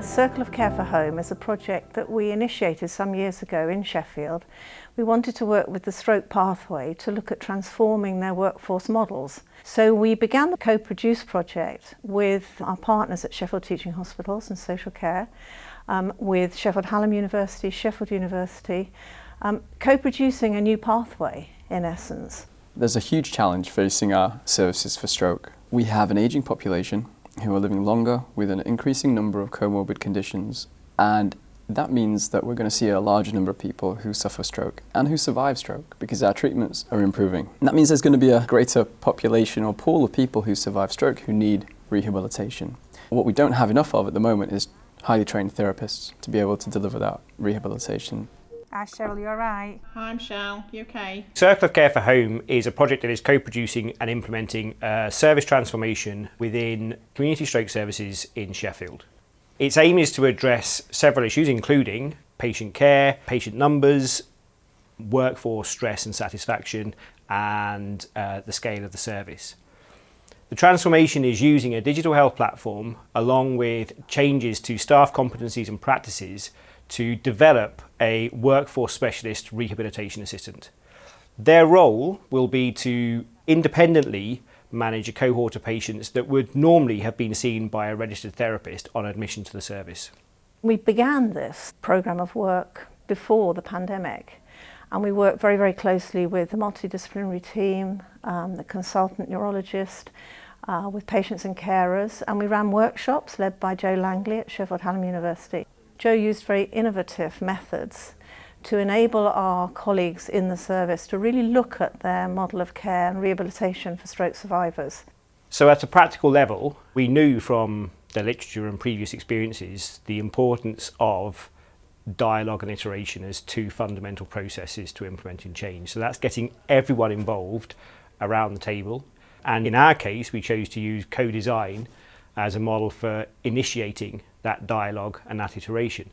The Circle of Care for Home is a project that we initiated some years ago in Sheffield. We wanted to work with the stroke pathway to look at transforming their workforce models. So we began the co-produce project with our partners at Sheffield Teaching Hospitals and Social Care, with Sheffield Hallam University, Sheffield University, co-producing a new pathway in essence. There's a huge challenge facing our services for stroke. We have an ageing population who are living longer with an increasing number of comorbid conditions, and that means that we're going to see a larger number of people who suffer stroke and who survive stroke because our treatments are improving. And that means there's going to be a greater population or pool of people who survive stroke who need rehabilitation. What we don't have enough of at the moment is highly trained therapists to be able to deliver that rehabilitation. Hi Cheryl, you alright? Hi, I'm Cheryl, you okay? Circle of Care for Home is a project that is co-producing and implementing service transformation within community stroke services in Sheffield. Its aim is to address several issues including patient care, patient numbers, workforce stress and satisfaction, and the scale of the service. The transformation is using a digital health platform along with changes to staff competencies and practices to develop a workforce specialist rehabilitation assistant. Their role will be to independently manage a cohort of patients that would normally have been seen by a registered therapist on admission to the service. We began this programme of work before the pandemic, and we worked very, very closely with the multidisciplinary team, the consultant neurologist, with patients and carers, and we ran workshops led by Joe Langley at Sheffield Hallam University. Joe used very innovative methods to enable our colleagues in the service to really look at their model of care and rehabilitation for stroke survivors. So at a practical level, we knew from the literature and previous experiences the importance of dialogue and iteration as two fundamental processes to implementing change. So that's getting everyone involved around the table. And in our case, we chose to use co-design as a model for initiating that dialogue and that iteration,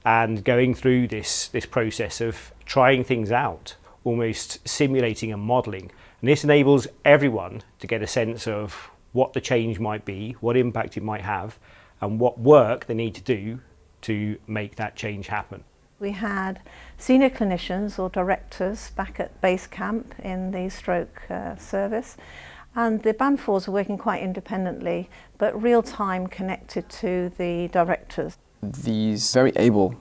and going through this process of trying things out, almost simulating and modelling. And this enables everyone to get a sense of what the change might be, what impact it might have, and what work they need to do to make that change happen. We had senior clinicians or directors back at base camp in the stroke service, and the Band 4s are working quite independently, but real-time connected to the directors. These very able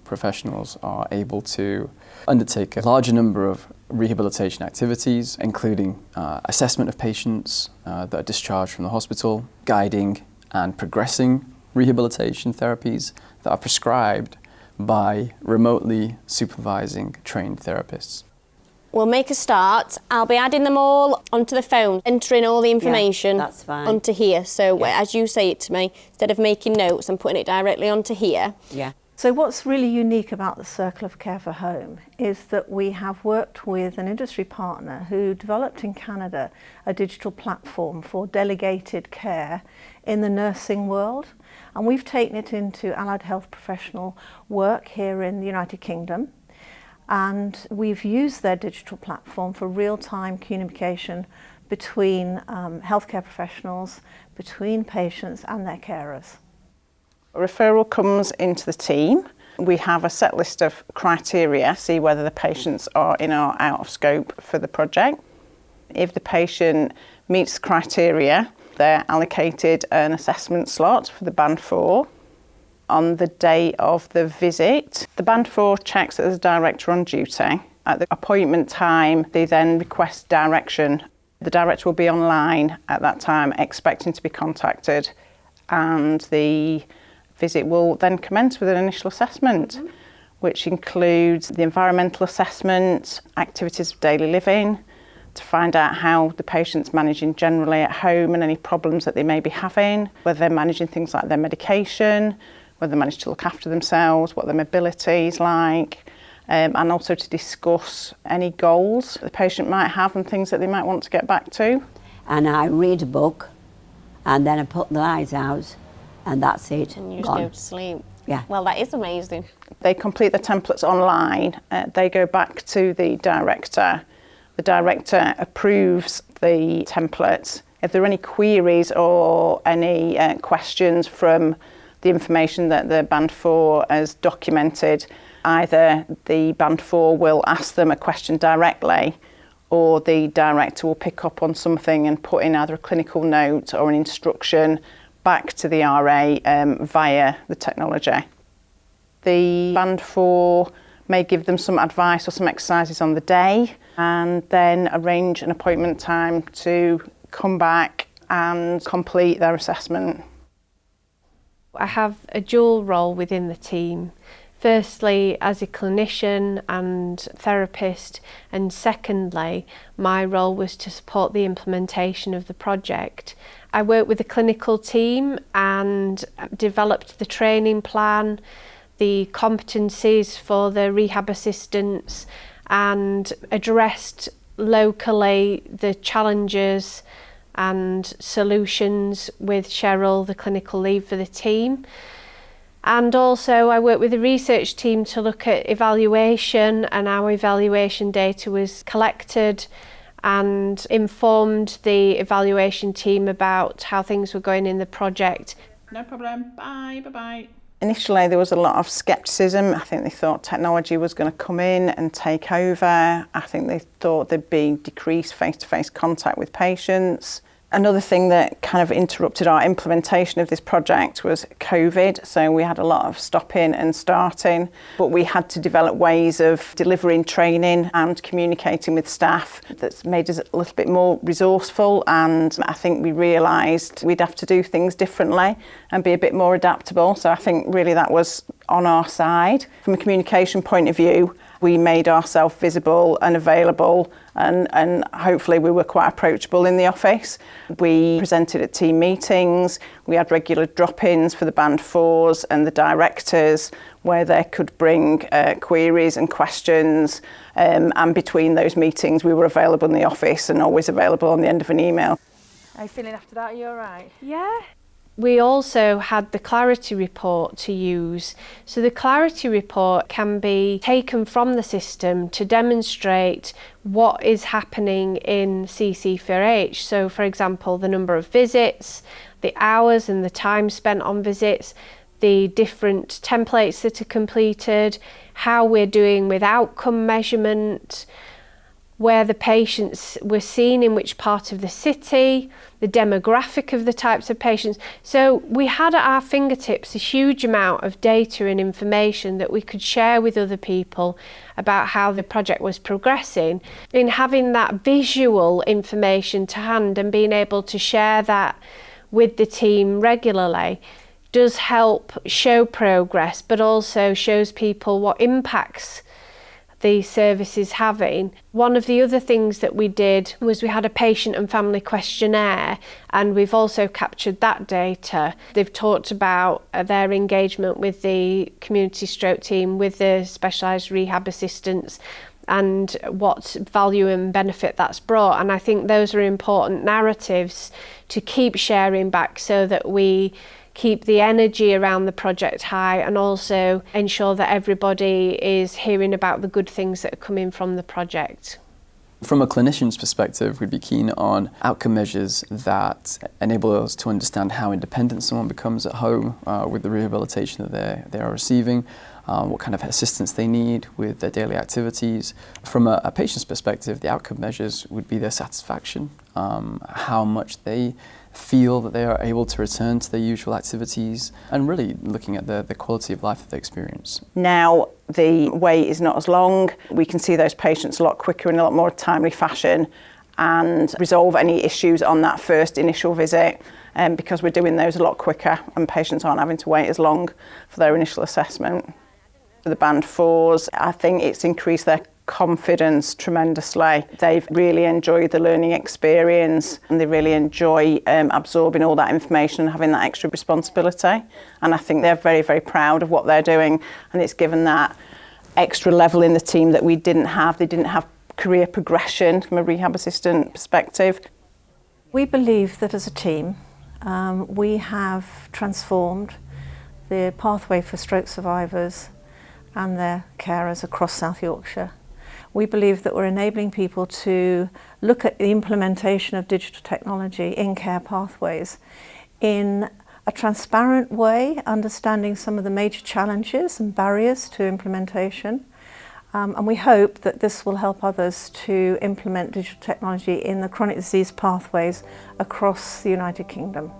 professionals are able to undertake a larger number of rehabilitation activities, including assessment of patients that are discharged from the hospital, guiding and progressing rehabilitation therapies that are prescribed by remotely supervising trained therapists. We'll make a start. I'll be adding them all onto the phone, entering all the information that's fine. onto here. So as you say it to me, instead of making notes, I'm putting it directly onto here. Yeah. So what's really unique about the Circle of Care for Home is that we have worked with an industry partner who developed in Canada a digital platform for delegated care in the nursing world. And we've taken it into allied health professional work here in the United Kingdom. And we've used their digital platform for real-time communication between healthcare professionals, between patients and their carers. A referral comes into the team. We have a set list of criteria, see whether the patients are in or out of scope for the project. If the patient meets criteria, they're allocated an assessment slot for the Band 4. On the day of the visit, the Band 4 checks that there's a director on duty. At the appointment time, they then request direction. The director will be online at that time, expecting to be contacted, and the visit will then commence with an initial assessment, which includes the environmental assessment, activities of daily living, to find out how the patient's managing generally at home and any problems that they may be having, whether they're managing things like their medication, whether they manage to look after themselves, what their mobility is like, and also to discuss any goals the patient might have and things that they might want to get back to. And I read a book, and then I put the lights out, and that's it. And you just go to sleep. Yeah. Well, that is amazing. They complete the templates online. They go back to the director. The director approves the templates. If there are any queries or any questions from the information that the Band 4 has documented. Either the Band 4 will ask them a question directly, or the director will pick up on something and put in either a clinical note or an instruction back to the RA via the technology. The Band 4 may give them some advice or some exercises on the day, and then arrange an appointment time to come back and complete their assessment. I have a dual role within the team. Firstly, as a clinician and therapist, and secondly, my role was to support the implementation of the project. I worked with the clinical team and developed the training plan, the competencies for the rehab assistants, and addressed locally the challenges and solutions with Cheryl, the clinical lead for the team. And also I worked with the research team to look at evaluation, and our evaluation data was collected and informed the evaluation team about how things were going in the project. No problem. Bye, bye-bye. Initially there was a lot of scepticism. I think they thought technology was going to come in and take over. I think they thought there'd be decreased face-to-face contact with patients. Another thing that kind of interrupted our implementation of this project was COVID, so we had a lot of stopping and starting, but we had to develop ways of delivering training and communicating with staff that's made us a little bit more resourceful, and I think we realised we'd have to do things differently and be a bit more adaptable, so I think really that was on our side. From a communication point of view, we made ourselves visible and available, and hopefully we were quite approachable in the office. We presented at team meetings, we had regular drop-ins for the Band 4s and the directors where they could bring queries and questions, and between those meetings we were available in the office and always available on the end of an email. How are you feeling after that? Are you all right? Yeah. We also had the Clarity report to use. So the Clarity report can be taken from the system to demonstrate what is happening in CC4H. So for example, the number of visits, the hours and the time spent on visits, the different templates that are completed, how we're doing with outcome measurement, where the patients were seen in which part of the city, the demographic of the types of patients. So we had at our fingertips a huge amount of data and information that we could share with other people about how the project was progressing. In having that visual information to hand and being able to share that with the team regularly does help show progress, but also shows people what impacts the service is having. One of the other things that we did was we had a patient and family questionnaire, and we've also captured that data. They've talked about their engagement with the community stroke team, with the specialised rehab assistants, and what value and benefit that's brought. And I think those are important narratives to keep sharing back so that we keep the energy around the project high, and also ensure that everybody is hearing about the good things that are coming from the project. From a clinician's perspective, we'd be keen on outcome measures that enable us to understand how independent someone becomes at home with the rehabilitation that they are receiving, what kind of assistance they need with their daily activities. From a patient's perspective, the outcome measures would be their satisfaction, how much they feel that they are able to return to their usual activities, and really looking at the quality of life that they experience. Now the wait is not as long. We can see those patients a lot quicker in a lot more timely fashion and resolve any issues on that first initial visit, because we're doing those a lot quicker and patients aren't having to wait as long for their initial assessment. For the Band 4s, I think it's increased their confidence tremendously. They've really enjoyed the learning experience, and they really enjoy absorbing all that information and having that extra responsibility. And I think they're very, very proud of what they're doing, and it's given that extra level in the team that we didn't have. They didn't have career progression from a rehab assistant perspective. We believe that as a team, we have transformed the pathway for stroke survivors and their carers across South Yorkshire. We believe that we're enabling people to look at the implementation of digital technology in care pathways in a transparent way, understanding some of the major challenges and barriers to implementation. And we hope that this will help others to implement digital technology in the chronic disease pathways across the United Kingdom.